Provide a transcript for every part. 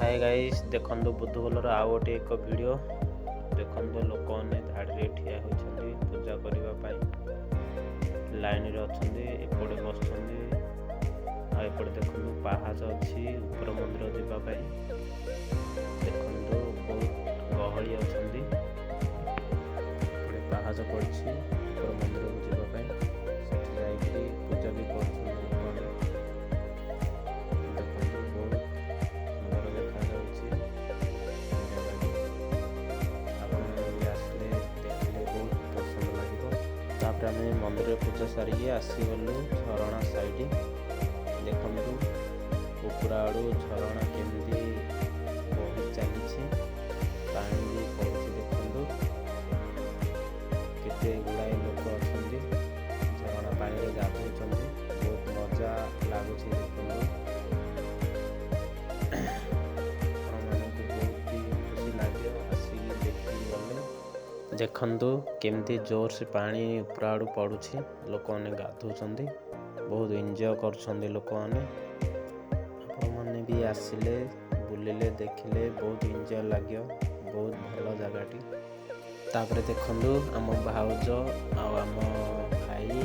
Hi guys देखंतु बुद्धगोलर आउ गोटे एक वीडियो देखंतु लोक मैंने धाड़ी ठिया होइछन्ति पूजा करबा पई लाइन रे अछन्ति एपटे बसछन्ति आ एपटे देखंतु पहाज अछि ऊपर मंदिर जिबा पई देखंतु बहुत गहळी अछन्ति एपटे पहाज पड़छि ऊपर मंदिर जिबा पई सेठी जाईकि पूजा भी करछन्ति आम मंदिर पूजा सारिकी आसीगलु झरणा साइड देखु उपरा आड़ू झरणा केमती बही चली पानी भी पड़ुछि देखु केते गुड़ाए लोक अच्छा झरणा पानी गाधुंट बहुत मजा लगुच देखु केमती जोर से पानी उपरा आड़ू पड़ुछि लोक मैंने गाधुंट बहुत एंजॉय कर लोक मैंने भी आसिले बुलिले देखिले बहुत एंजॉय लगे बहुत भल जगटी तापर देखु आम भाउज आम भाई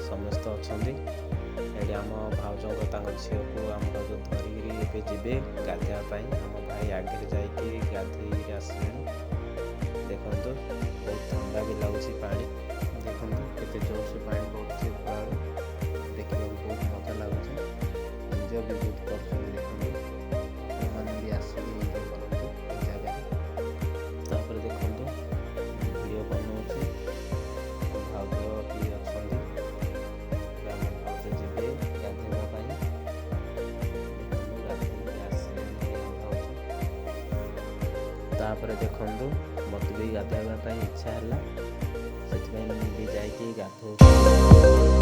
समस्त अच्छा आम भाउज झील को आम भाउज धरिकी जी गाधेवाई आम भाई आगे जाकि गाधे आसले देखो बहुत ठंडा भी लगुच पानी देखो केते जोर से पानी पड़ुछि देखा बहुत मजा लगुच एंजॉय भी बहुत कर मैंने भी आसिक एंजॉय करूँ जगह तापर देखो वीडियो बनाऊँगी भाउज भी अच्छा भाउज जी गाधेवाई तापर देखु मत भी गाधेवा इच्छा है से भी जाकि गाधो।